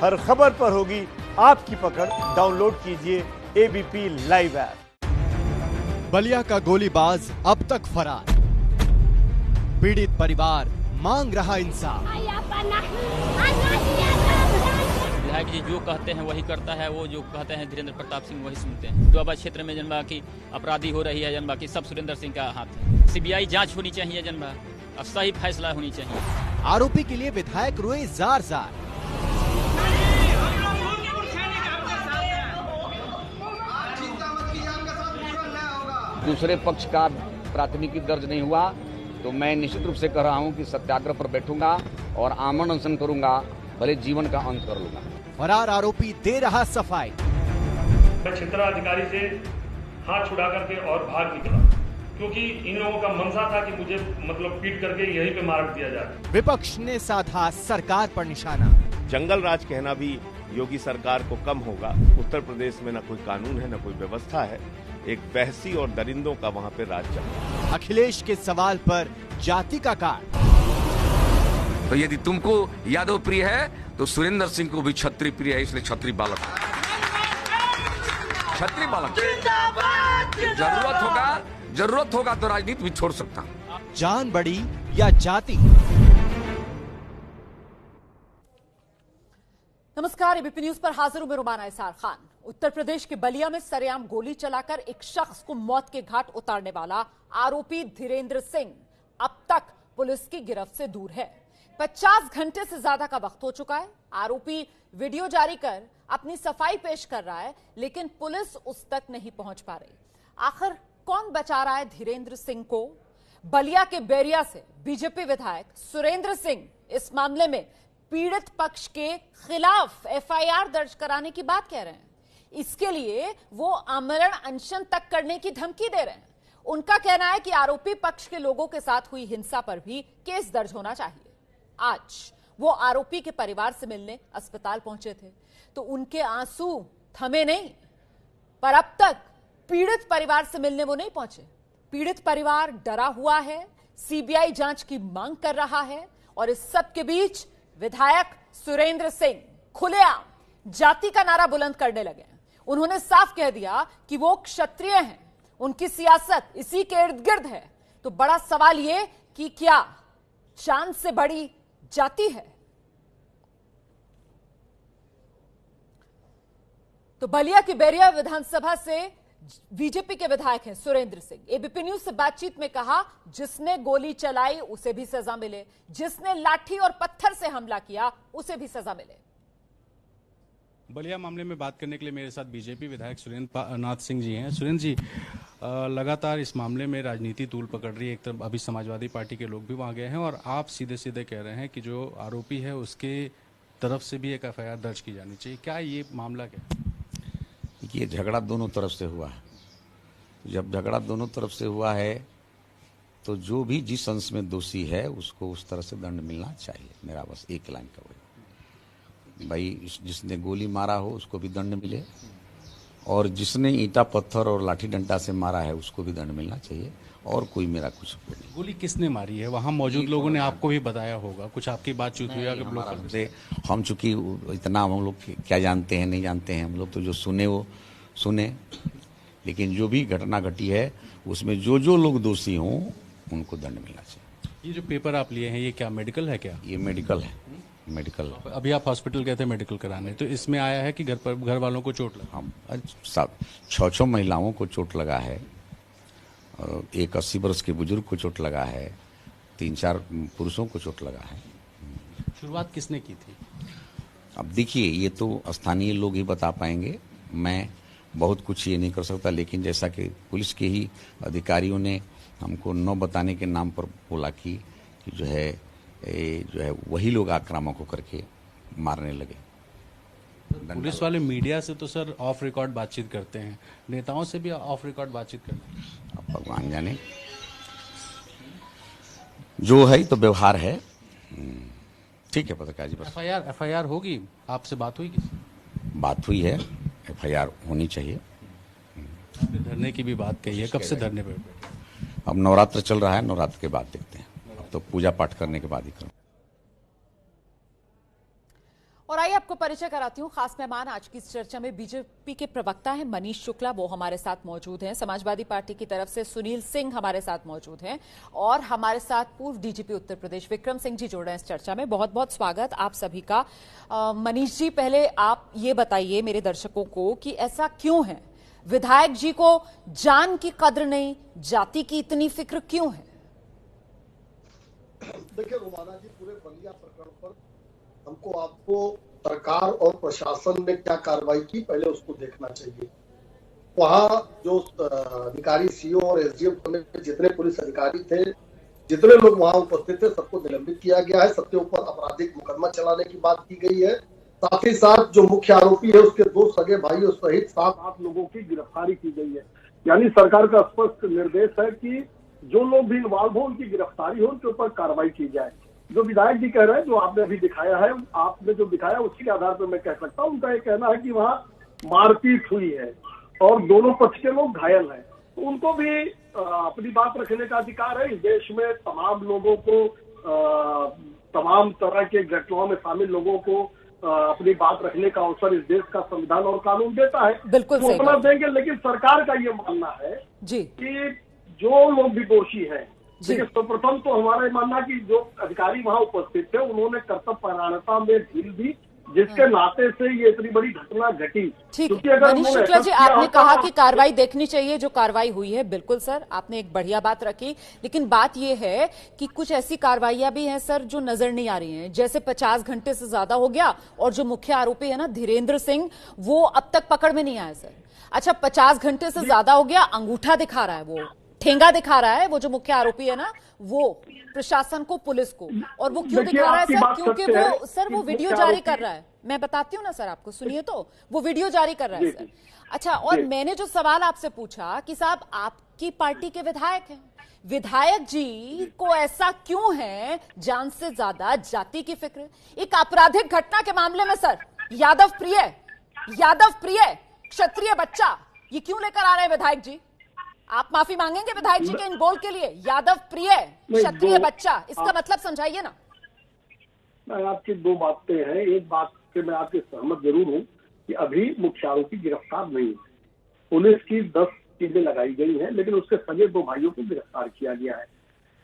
हर खबर पर होगी आपकी पकड़। डाउनलोड कीजिए एबीपी लाइव ऐप। बलिया का गोलीबाज अब तक फरार, पीड़ित परिवार मांग रहा इंसाफ। विधायक जी जो कहते हैं वही करता है, वो जो कहते हैं धीरेन्द्र प्रताप सिंह वही सुनते हैं। तो अब क्षेत्र में जनबा की अपराधी हो रही है, जनबा की सब सुरेंद्र सिंह का हाथ है। सीबीआई जांच होनी चाहिए, जनबा अब सही फैसला होनी चाहिए। आरोपी के लिए विधायक रोए जार जार। दूसरे पक्ष का प्राथमिकी दर्ज नहीं हुआ तो मैं निश्चित रूप से कह रहा हूं कि सत्याग्रह पर बैठूंगा और आमरण अनशन करूंगा, भले जीवन का अंत कर लूंगा। फरार आरोपी दे रहा सफाई। मैं क्षेत्राधिकारी से हाथ छुड़ा करके और भाग निकला, क्योंकि इन लोगों का मनसा था कि मुझे पीट करके यहीं पे मार दिया जाए। विपक्ष ने साधा सरकार पर निशाना। जंगल राज कहना भी योगी सरकार को कम होगा। उत्तर प्रदेश में न कोई कानून है, न कोई व्यवस्था है, एक बहसी और दरिंदों का वहाँ पे राज चल रहा है। अखिलेश के सवाल पर जाति का काट। तो यदि तुमको यादव प्रिय है तो सुरेंद्र सिंह को भी छत्री प्रिय है, इसलिए छत्री बालक जरूरत होगा तो राजनीति भी छोड़ सकता हूं। जान बड़ी या जाति। नमस्कार, एबीपी न्यूज पर हाजिर हूं मैं रुमाना इसार खान। उत्तर प्रदेश के बलिया में सरेआम गोली चलाकर एक शख्स को मौत के घाट उतारने वाला आरोपी धीरेन्द्र सिंह अब तक पुलिस की गिरफ्त से दूर है। 50 घंटे से ज्यादा का वक्त हो चुका है। आरोपी वीडियो जारी कर अपनी सफाई पेश कर रहा है, लेकिन पुलिस उस तक नहीं पहुंच पा रही। आखिर कौन बचा रहा है धीरेन्द्र सिंह को? बलिया के बैरिया से बीजेपी विधायक सुरेंद्र सिंह इस मामले में पीड़ित पक्ष के खिलाफ एफआईआर दर्ज कराने की बात कह रहे हैं। इसके लिए वो आमरण अनशन तक करने की धमकी दे रहे हैं। उनका कहना है कि आरोपी पक्ष के लोगों के साथ हुई हिंसा पर भी केस दर्ज होना चाहिए। आज वो आरोपी के परिवार से मिलने अस्पताल पहुंचे थे तो उनके आंसू थमे नहीं, पर अब तक पीड़ित परिवार से मिलने वो नहीं पहुंचे। पीड़ित परिवार डरा हुआ है, सीबीआई जांच की मांग कर रहा है और इस सब के बीच विधायक सुरेंद्र सिंह खुलेआम जाति का नारा बुलंद करने लगे। उन्होंने साफ कह दिया कि वो क्षत्रिय हैं, उनकी सियासत इसी के इर्द गिर्द है। तो बड़ा सवाल ये कि क्या चांद से बड़ी जाति है? तो बलिया की बैरिया विधानसभा से बीजेपी के विधायक हैं सुरेंद्र सिंह। एबीपी न्यूज से बातचीत में कहा, जिसने गोली चलाई उसे भी सजा मिले, जिसने लाठी और पत्थर से हमला किया उसे भी सजा मिले। बलिया मामले में बात करने के लिए मेरे साथ बीजेपी विधायक सुरेंद्र नाथ सिंह जी हैं। सुरेंद्र जी, लगातार इस मामले में राजनीति तूल पकड़ रही है। एक तरफ अभी समाजवादी पार्टी के लोग भी वहां गए हैं और आप सीधे सीधे कह रहे हैं कि जो आरोपी है उसके तरफ से भी एक एफआईआर दर्ज की जानी चाहिए। क्या ये मामला क्या? ये झगड़ा दोनों तरफ से हुआ है। जब झगड़ा दोनों तरफ से हुआ है तो जो भी जिस अंश में दोषी है उसको उस तरह से दंड मिलना चाहिए। मेरा बस एक लाइन का वही भाई, जिसने गोली मारा हो उसको भी दंड मिले और जिसने ईंटा पत्थर और लाठी डंडा से मारा है उसको भी दंड मिलना चाहिए। और कोई मेरा कुछ नहीं। गोली किसने मारी है? वहां मौजूद लोगों ने आपको भी बताया होगा, कुछ आपकी बातचीत हुई है? हम चूंकि इतना हम लोग क्या जानते हैं नहीं जानते हैं, हम लोग तो जो सुने वो सुने, लेकिन जो भी घटना घटी है उसमें जो जो लोग दोषी हों उनको दंड मिलना चाहिए। ये जो पेपर आप लिए हैं ये क्या मेडिकल है? क्या ये मेडिकल है? मेडिकल। अभी आप हॉस्पिटल गए थे मेडिकल कराने, तो इसमें आया है कि घर वालों को चोट लगा? हम 6 महिलाओं को चोट लगा है, एक 80 वर्ष के बुजुर्ग को चोट लगा है, 3-4 पुरुषों को चोट लगा है। शुरुआत किसने की थी? अब देखिए, ये तो स्थानीय लोग ही बता पाएंगे, मैं बहुत कुछ ये नहीं कर सकता। लेकिन जैसा कि पुलिस के ही अधिकारियों ने हमको न बताने के नाम पर बोला कि जो है वही लोग आक्रामक होकर के मारने लगे। पुलिस वाले मीडिया से तो सर ऑफ रिकॉर्ड बातचीत करते हैं, नेताओं से भी ऑफ रिकॉर्ड बातचीत करते हैं। अब भगवान जाने, जो है तो व्यवहार है। ठीक है पत्रकार जी, बस एफआईआर होगी। आपसे बात हुई? बात हुई है, एफआईआर होनी चाहिए। धरने की भी बात कही है, कब से धरने पर? अब नवरात्र चल रहा है, नवरात्र के बाद देखते हैं। अब तो पूजा पाठ करने के बाद ही करूँ। और आइए आपको परिचय कराती हूँ खास मेहमान आज की इस चर्चा में बीजेपी के प्रवक्ता हैं मनीष शुक्ला, वो हमारे साथ मौजूद हैं। समाजवादी पार्टी की तरफ से सुनील सिंह हमारे साथ मौजूद हैं और हमारे साथ पूर्व डीजीपी उत्तर प्रदेश विक्रम सिंह जी जुड़ रहे हैं इस चर्चा में। बहुत बहुत स्वागत आप सभी का। मनीष जी, पहले आप ये बताइए मेरे दर्शकों को कि ऐसा क्यों है, विधायक जी को जान की कद्र नहीं, जाति की इतनी फिक्र क्यों है? देखिए रोमाना जी, पूरे बलिया प्रकरण पर हमको आपको सरकार और प्रशासन ने क्या कार्रवाई की पहले उसको देखना चाहिए। वहाँ जो अधिकारी सीओ और एसडीएम समेत जितने पुलिस अधिकारी थे, जितने लोग वहाँ उपस्थित थे, सबको निलंबित किया गया है। सबके ऊपर आपराधिक मुकदमा चलाने की बात की गई है। साथ ही साथ जो मुख्य आरोपी है उसके 2 सगे भाइयों सहित 7-8 लोगों की गिरफ्तारी की गई है। यानी सरकार का स्पष्ट निर्देश है कि जो लोग भी इन्वॉल्व हो उनकी गिरफ्तारी हो, उनके ऊपर कार्रवाई की जाए। जो विधायक जी कह रहे हैं, जो आपने अभी दिखाया है, आपने जो दिखाया उसी के आधार पर मैं कह सकता हूँ। उनका ये कहना है कि वहाँ मारपीट हुई है और दोनों पक्ष के लोग घायल हैं, तो उनको भी अपनी बात रखने का अधिकार है। इस देश में तमाम लोगों को, तमाम तरह के घटनाओं में शामिल लोगों को अपनी बात रखने का अवसर इस देश का संविधान और कानून देता है। बिल्कुल वो अपना देंगे, लेकिन सरकार का ये मानना है जी कि जो लोग भी दोषी हैं, देखिए सर्वप्रथम तो हमारा मानना कि जो अधिकारी वहां उपस्थित थे उन्होंने कर्तव्य परायणता में ढील दी, जिसके नाते से ये इतनी बड़ी घटना घटी। ठीक है मनीष शुक्ला जी, आपने कहा कि कार्रवाई देखनी चाहिए, जो कार्रवाई हुई है बिल्कुल सर, आपने एक बढ़िया बात रखी। लेकिन बात ये है कि कुछ ऐसी कार्रवाइयां भी हैं सर जो नजर नहीं आ रही हैं, जैसे 50 घंटे से ज्यादा हो गया और जो मुख्य आरोपी है ना धीरेन्द्र सिंह, वो अब तक पकड़ में नहीं आया सर। अच्छा, 50 घंटे से ज्यादा हो गया, अंगूठा दिखा रहा है, वो ठेंगा दिखा रहा है, वो जो मुख्य आरोपी है ना, वो प्रशासन को, पुलिस को। और वो क्यों दिखा रहा है सर? क्योंकि वो सर वो वीडियो जारी कर रहा है। मैं बताती हूँ ना सर आपको, सुनिए तो, वो वीडियो जारी कर रहा है सर। अच्छा, और मैंने जो सवाल आपसे पूछा कि साहब आपकी पार्टी के विधायक हैं, विधायक जी को ऐसा क्यों है जान से ज्यादा जाति की फिक्र? एक आपराधिक घटना के मामले में सर यादव प्रिय क्षत्रिय बच्चा, ये क्यों लेकर आ रहे हैं विधायक जी? आप माफी मांगेंगे विधायक जी के इन बोल के लिए? यादव प्रिय क्षत्रिय बच्चा, इसका मतलब समझाइए ना। मैं आपकी 2 बातें हैं। एक बात से मैं आपके सहमत जरूर हूं कि अभी मुख्य आरोपी गिरफ्तार नहीं है। पुलिस की 10 चीजें लगाई गई हैं, लेकिन उसके सगे 2 भाइयों को गिरफ्तार किया गया है।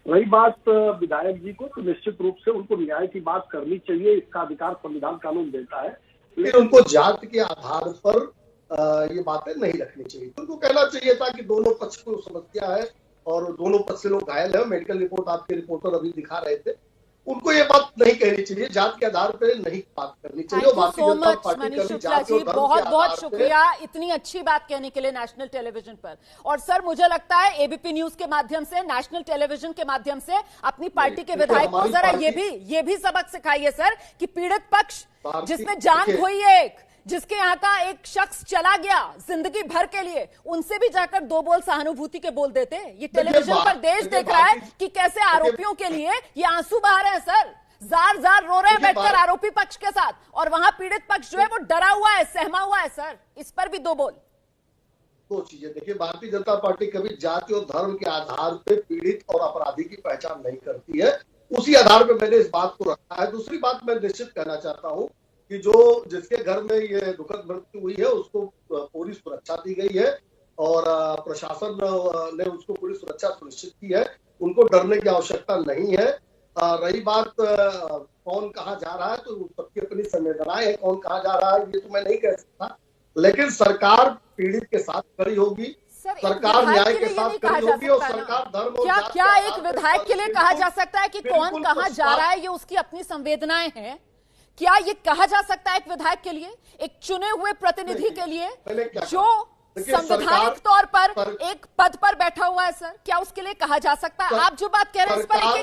रही बात विधायक जी को, तो निश्चित रूप से उनको न्याय की बात करनी चाहिए, इसका अधिकार संविधान कानून देता है, लेकिन उनको जाति के आधार पर ये बातें नहीं रखनी चाहिए। उनको कहना चाहिए था कि दोनों पक्ष को समस्या है और दोनों पक्ष से लोग घायल है। मेडिकल रिपोर्ट आपके रिपोर्टर अभी दिखा रहे थे, उनको ये बात नहीं कहनी चाहिए, जात के आधार पर नहीं बात करनी चाहिए। मनीष शुक्ला जी, बहुत बहुत शुक्रिया इतनी अच्छी बात कहने के लिए नेशनल टेलीविजन पर। और सर मुझे लगता है एबीपी न्यूज के माध्यम से, नेशनल टेलीविजन के माध्यम से अपनी पार्टी के विधायक को जरा ये भी सबक सिखाइए सर कि पीड़ित पक्ष जिसने जान खोई है, जिसके यहाँ का एक शख्स चला गया जिंदगी भर के लिए, उनसे भी जाकर 2 बोल सहानुभूति के बोल देते। ये टेलीविजन पर देश देख रहा है कि कैसे आरोपियों के लिए ये आंसू बहा रहे हैं सर, जार जार रो रहे हैं बैठकर आरोपी पक्ष के साथ, और वहां पीड़ित पक्ष जो है वो डरा हुआ है, सहमा हुआ है सर। इस पर भी 2 बोल। 2 चीजें देखिए, भारतीय जनता पार्टी कभी जाति और धर्म के आधार पर पीड़ित और अपराधी की पहचान नहीं करती है, उसी आधार पर मैंने इस बात को रखा है। दूसरी बात मैं निश्चित कहना चाहता हूँ कि जिसके घर में ये दुखद मृत्यु हुई है उसको पूरी सुरक्षा दी गई है और प्रशासन ने उसको पूरी सुरक्षा सुनिश्चित की है, उनको डरने की आवश्यकता नहीं है। रही बात कौन कहाँ जा रहा है, तो सबकी अपनी संवेदनाएं है, कौन कहाँ जा रहा है ये तो मैं नहीं कह सकता, लेकिन सरकार पीड़ित के साथ खड़ी होगी, सरकार न्याय के साथ खड़ी होगी और सरकार धर्म और क्या एक विधायक के लिए कहा जा सकता है कि कौन कहाँ जा रहा है ये उसकी अपनी संवेदनाएं हैं? क्या ये कहा जा सकता है एक विधायक के लिए, एक चुने हुए प्रतिनिधि के लिए जो संवैधानिक तौर पर एक पद पर बैठा हुआ है सर, क्या उसके लिए कहा जा सकता है? आप जो बात कह रहे हैं इस पर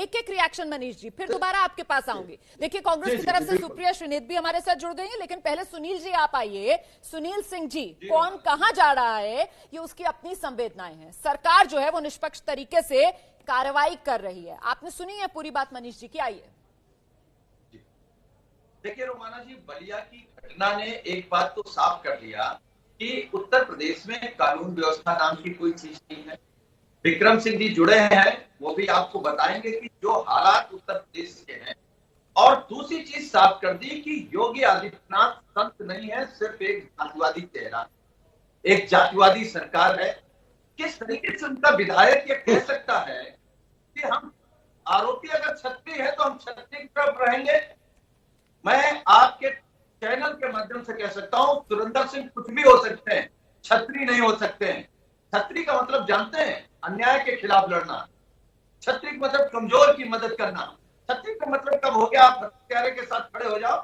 एक रिएक्शन मनीष जी, फिर दोबारा आपके पास आऊंगी। देखिए कांग्रेस की तरफ से सुप्रिया श्रीनेत भी हमारे साथ जुड़ गई है, लेकिन पहले सुनील जी आप आइए। सुनील सिंह जी, कौन कहां जा रहा है ये उसकी अपनी संवेदनाएं हैं, सरकार जो है वो निष्पक्ष तरीके से कार्रवाई कर रही है। आपने सुनी है पूरी बात मनीष जी की, आइए। देखिए रोमाना जी, बलिया की घटना ने एक बात तो साफ कर दिया कि उत्तर प्रदेश में कानून व्यवस्था नाम की कोई चीज नहीं है। विक्रम सिंह जी जुड़े हैं, वो भी आपको बताएंगे कि जो हालात उत्तर प्रदेश के हैं और दूसरी चीज साफ कर दी कि योगी आदित्यनाथ संत नहीं है, सिर्फ एक जातिवादी चेहरा, एक जातिवादी सरकार है। किस तरीके से उनका विधायक ये कह सकता है कि हम आरोपी अगर छत्री है तो हम छत्री की तरफ रहेंगे? मैं आपके चैनल के माध्यम से कह सकता हूं, सुरेंद्र सिंह कुछ भी हो सकते हैं, छत्री नहीं हो सकते हैं। छत्री का मतलब जानते हैं? अन्याय के खिलाफ लड़ना। छत्री का मतलब कमजोर की मदद करना। छत्री का मतलब कब हो गया आप हत्यारे के साथ खड़े हो जाओ?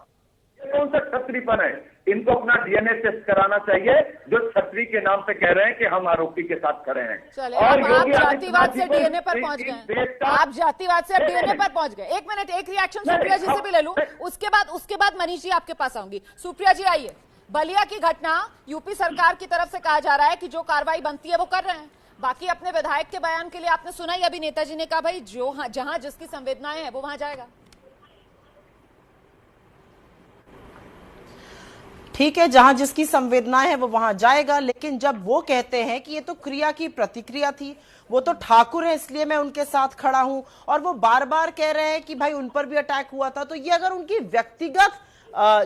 ये कौन सा छत्रीपन है? इनको अपना डीएनए टेस्ट कराना चाहिए, जो छत्री के नाम पे कह रहे हैं कि हम आरोपी के साथ खड़े हैं। चले, और आप जातिवाद से डीएनए पर पहुंच गए, आप जातिवाद से डीएनए पर पहुंच गए। एक मिनट, एक रिएक्शन सुप्रिया जी से भी ले लूं, उसके बाद मनीष जी आपके पास आऊंगी। सुप्रिया जी आइए। बलिया की घटना, यूपी सरकार की तरफ से कहा जा रहा है कि जो कार्रवाई बनती है वो कर रहे हैं। बाकी अपने विधायक के बयान के लिए आपने सुना ही, अभी नेताजी ने कहा भाई जो जहां जिसकी संवेदनाएं हैं वो वहां जाएगा। ठीक है, जहां जिसकी संवेदनाएं है वो वहां जाएगा, लेकिन जब वो कहते हैं कि ये तो क्रिया की प्रतिक्रिया थी, वो तो ठाकुर है इसलिए मैं उनके साथ खड़ा हूं, और वो बार बार कह रहे हैं कि भाई उन पर भी अटैक हुआ था, तो ये अगर उनकी व्यक्तिगत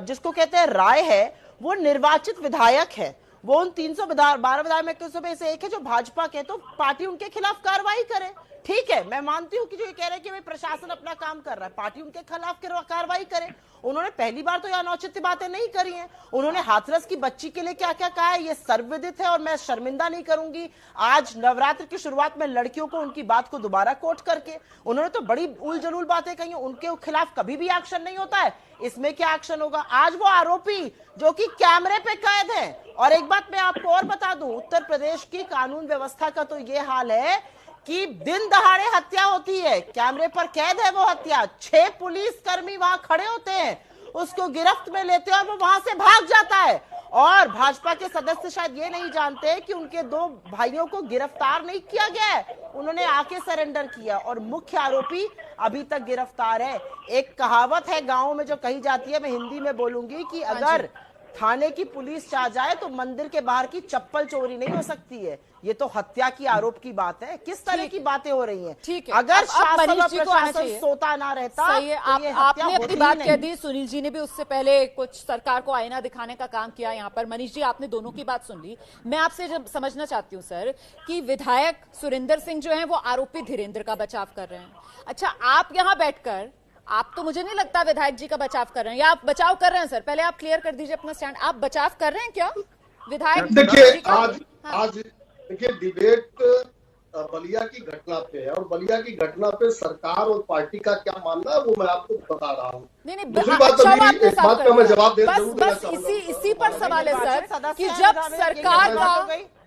जिसको कहते हैं राय है, वो निर्वाचित विधायक है, वो उन 312 विधायकों में से एक है जो भाजपा के, तो पार्टी उनके खिलाफ कार्रवाई करे। ठीक है, मैं मानती हूं कि जो ये कह रहे हैं कि भाई प्रशासन अपना काम कर रहा है, पार्टी उनके खिलाफ कार्रवाई करे। उन्होंने पहली बार तो यह अनौचित्य बातें नहीं करी हैं। उन्होंने हाथरस की बच्ची के लिए क्या क्या कहा है ये सर्वविदित है, और मैं शर्मिंदा नहीं करूंगी आज नवरात्र की शुरुआत में लड़कियों को उनकी बात को दोबारा कोट करके। उन्होंने तो बड़ी उल जलूल बातें कही, उनके खिलाफ कभी भी एक्शन नहीं होता है, इसमें क्या एक्शन होगा? आज वो आरोपी जो कि कैमरे पे कैद है, और एक बात मैं आपको और बता दूं, उत्तर प्रदेश की कानून व्यवस्था का तो ये हाल है कि दिन दहाड़े हत्या होती है, कैमरे पर कैद है वो हत्या, 6 पुलिसकर्मी वहां खड़े होते हैं, उसको गिरफ्त में लेते हैं और वो वहां से भाग जाता है। और भाजपा के सदस्य शायद ये नहीं जानते कि उनके 2 भाइयों को गिरफ्तार नहीं किया गया है, उन्होंने आके सरेंडर किया, और मुख्य आरोपी अभी तक गिरफ्तार है। एक कहावत है गांव में जो कही जाती है, मैं हिंदी में बोलूंगी कि अगर थाने की पुलिस चाह जाए तो मंदिर के बाहर की चप्पल चोरी नहीं हो सकती है। ये तो हत्या की आरोप की बात है, किस तरह की बातें हो रही हैं? ठीक है, अगर शासन और प्रशासन सोता ना रहता, सही है, आपने अपनी बात कह दी, सुनील जी ने भी उससे पहले कुछ सरकार को आईना दिखाने का काम किया यहाँ पर। मनीष जी, आपने दोनों की बात सुन ली। मैं आपसे जब समझना चाहती हूँ सर कि विधायक सुरेंद्र सिंह जो है वो आरोपी धीरेन्द्र का बचाव कर रहे हैं। अच्छा, आप यहाँ बैठकर, आप तो मुझे नहीं लगता विधायक जी का बचाव कर रहे हैं, या आप बचाव कर रहे हैं? सर पहले आप क्लियर कर दीजिए अपना स्टैंड, आप बचाव कर रहे हैं क्या विधायक? देखिए आज देखिए डिबेट बलिया की घटना पे है, और बलिया की घटना पे सरकार और पार्टी का क्या मानना है वो मैं आपको बता रहा हूँ। दूसरी बात एक बात का मैं जवाब देना चाहूंगा, इसी पर सवाल है सर कि जब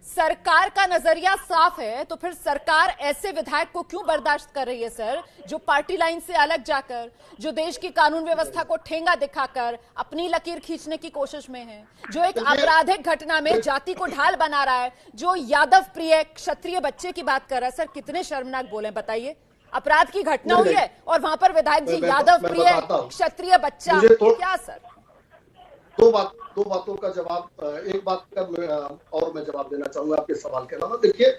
सरकार का नजरिया साफ है तो फिर सरकार ऐसे विधायक को क्यों बर्दाश्त कर रही है सर, जो पार्टी लाइन से अलग जाकर, जो देश की कानून व्यवस्था को ठेंगा दिखाकर अपनी लकीर खींचने की कोशिश में है, जो एक आपराधिक घटना में जाति को ढाल बना रहा है, जो यादव प्रिय क्षत्रिय बच्चे की बात कर रहा है। सर कितने शर्मनाक बोले बताइए, अपराध की घटना हुई है और वहां पर विधायक जी यादव प्रिय क्षत्रिय बच्चा, क्या सर? दो बातों का जवाब, एक बात का और मैं जवाब देना चाहूंगा आपके सवाल के अलावा। देखिए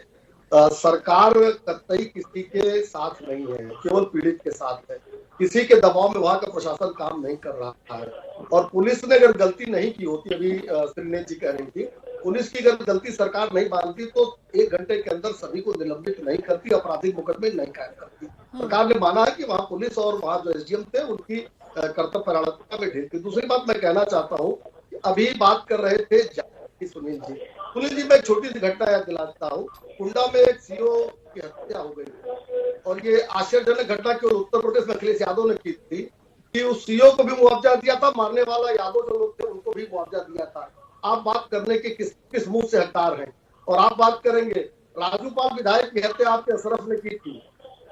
सरकार कतई किसी के साथ नहीं है, केवल पीड़ित के साथ है, किसी के दबाव में वहां का प्रशासन काम नहीं कर रहा है। और पुलिस ने अगर गलती नहीं की होती, अभी श्रीनेत जी कह रही थी, पुलिस की अगर गलती सरकार नहीं मानती तो 1 घंटे के अंदर सभी को निलंबित नहीं करती, आपराधिक मुकदमे नहीं कायम करती। सरकार ने माना है कि वहाँ पुलिस और वहाँ जो एसडीएम थे उनकी कर्तव्य परायणता में ढील थी। दूसरी बात मैं कहना चाहता हूँ, अभी बात कर रहे थे सुनील जी, मैं एक छोटी सी घटना याद दिलाता हूँ। कुंडा में एक सीओ की हत्या हो गई, और ये आश्चर्यजनक घटना केवल उत्तर प्रदेश में अखिलेश यादव ने की थी कि उस सीओ को भी मुआवजा दिया था, मारने वाला यादव जो लोग थे उनको भी मुआवजा दिया था। आप बात करने के किस मुंह से हकदार हैं? और आप बात करेंगे राजूपाल विधायक की हत्या आपके अशरफ ने की थी,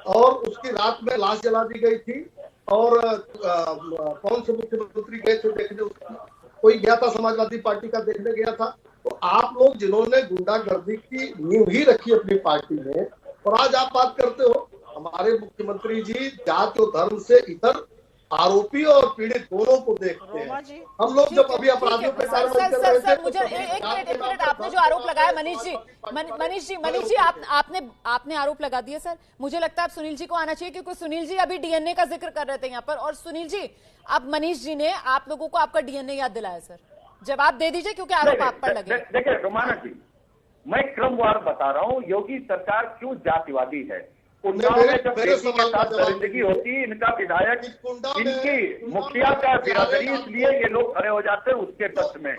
और उसकी रात में लाश जला दी गई थी, और कौन से मुख्यमंत्री गए थे देखने? उसकी कोई गया था, समाजवादी पार्टी का देखने गया था। तो आप लोग जिन्होंने गुंडागर्दी की नींव ही रखी अपनी पार्टी में, और आज आप बात करते हो हमारे मुख्यमंत्री जी जाति और धर्म से इधर आरोपी और पीड़ित दोनों को देखते हैं। हम लोग जब अभी अपराधियों पे कार्रवाई कर रहे थे, मुझे एक मिनट आपने जो आरोप लगाया मनीष जी आपने आरोप लगा दिए सर। मुझे लगता है अब सुनील जी को आना चाहिए, क्योंकि सुनील जी अभी डीएनए का जिक्र कर रहे थे यहाँ पर। और सुनील जी, अब मनीष जी ने आप लोगों को आपका डीएनए याद दिलाया सर, जवाब दे दीजिए क्योंकि आरोप आप पर लगे। देखिए रोमाना जी, मैं क्रमवार बता रहा हूँ योगी सरकार क्यों जातिवादी है। उन्नाव में जब बेटी के साथ दरिंदगी होती, इनका विधायक, इनकी मुखिया का बिरादरी, इसलिए ये लोग खड़े हो जाते हैं उसके पक्ष में।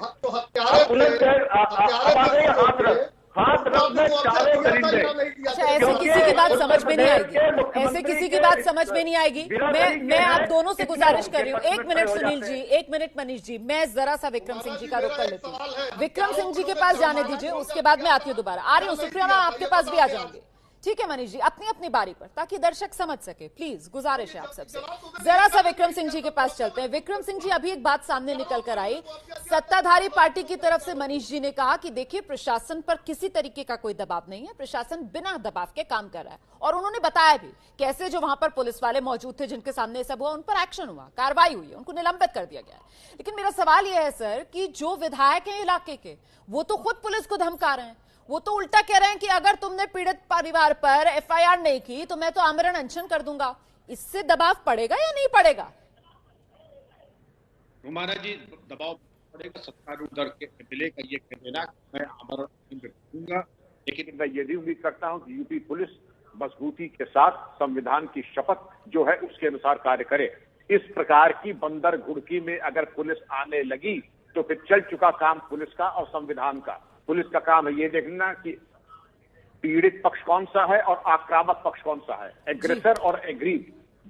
हाथ रख में चारे दरिंदे। ऐसे किसी की बात समझ में नहीं आएगी, ऐसे किसी की बात समझ में नहीं आएगी। मैं आप दोनों से गुजारिश कर रही हूँ, एक मिनट सुनील जी, एक मिनट मनीष जी, मैं जरा सा विक्रम सिंह जी का रुख कर लेती हूँ। विक्रम सिंह जी के पास जाने दीजिए, उसके बाद मैं आती हूँ दोबारा। आ रही हूँ सुप्रिया, आपके पास भी आ जाऊंगी। ठीक है मनीष जी, अपनी अपनी बारी पर, ताकि दर्शक समझ सके। प्लीज गुजारिश है आप सबसे। जरा सा विक्रम सिंह जी के पास चलते हैं। विक्रम सिंह जी, अभी एक बात सामने निकल कर आई, सत्ताधारी पार्टी की तरफ से मनीष जी ने कहा कि देखिए प्रशासन पर किसी तरीके का कोई दबाव नहीं है, प्रशासन बिना दबाव के काम कर रहा है। और उन्होंने बताया भी कैसे जो वहां पर पुलिस वाले मौजूद थे जिनके सामने सब हुआ, उन पर एक्शन हुआ, कार्रवाई हुई है, उनको निलंबित कर दिया गया। लेकिन मेरा सवाल यह है सर कि जो विधायक है इलाके के, वो तो खुद पुलिस को धमका रहे हैं, वो तो उल्टा कह रहे हैं कि अगर तुमने पीड़ित परिवार पर एफआईआर नहीं की तो मैं तो आमरण अनशन कर दूंगा। इससे दबाव पड़ेगा या नहीं पड़ेगा? हमारा जी दबाव पड़ेगा, सत्तारूढ़ दल के एमएलए का ये कह देना मैं आमरण अनशन करूंगा। लेकिन मैं ये भी उम्मीद करता हूं कि यूपी पुलिस मजबूती के साथ संविधान की शपथ जो है उसके अनुसार कार्य करे। इस प्रकार की बंदर घुड़की में अगर पुलिस आने लगी तो फिर चल चुका काम पुलिस का और संविधान का। पुलिस का काम है ये देखना कि पीड़ित पक्ष कौन सा है और आक्रामक पक्ष कौन सा है। एग्रेसर और एग्रीव,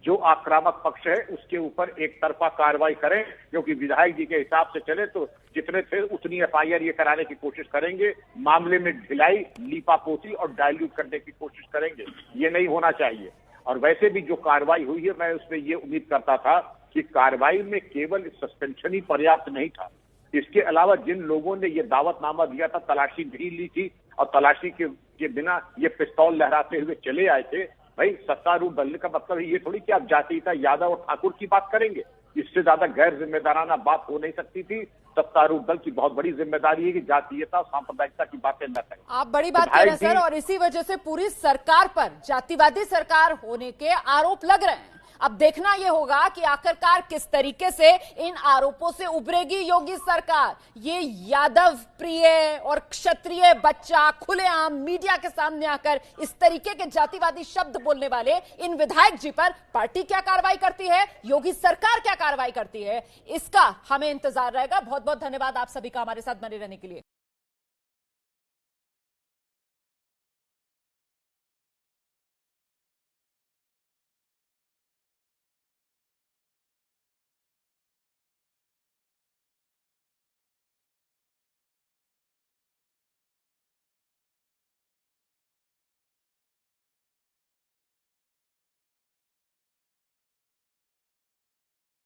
जो आक्रामक पक्ष है उसके ऊपर एक तरफा कार्रवाई करें, क्योंकि विधायक जी के हिसाब से चले तो जितने थे उतनी एफआईआर ये कराने की कोशिश करेंगे, मामले में ढिलाई, लीपापोती और डाइल्यूट करने की कोशिश करेंगे। ये नहीं होना चाहिए। और वैसे भी जो कार्रवाई हुई है, मैं उसमें ये उम्मीद करता था कि कार्रवाई में केवल सस्पेंशन ही पर्याप्त नहीं था, इसके अलावा जिन लोगों ने ये दावतनामा दिया था, तलाशी भी ली थी और तलाशी के बिना ये पिस्तौल लहराते हुए चले आए थे। भाई सत्तारूढ़ दल का मतलब ये थोड़ी कि आप जातीयता यादव और ठाकुर की बात करेंगे, इससे ज्यादा गैर जिम्मेदाराना बात हो नहीं सकती थी। सत्तारूढ़ दल की बहुत बड़ी जिम्मेदारी है कि जातीयता सांप्रदायिकता की बातें न करें। आप बड़ी बात कह रहे हैं सर, और इसी वजह से पूरी सरकार पर जातिवादी सरकार होने के आरोप लग रहे हैं। अब देखना यह होगा कि आखिरकार किस तरीके से इन आरोपों से उभरेगी योगी सरकार। ये यादव प्रिय और क्षत्रिय बच्चा खुलेआम मीडिया के सामने आकर इस तरीके के जातिवादी शब्द बोलने वाले इन विधायक जी पर पार्टी क्या कार्रवाई करती है, योगी सरकार क्या कार्रवाई करती है, इसका हमें इंतजार रहेगा। बहुत बहुत धन्यवाद आप सभी का हमारे साथ बने रहने के लिए।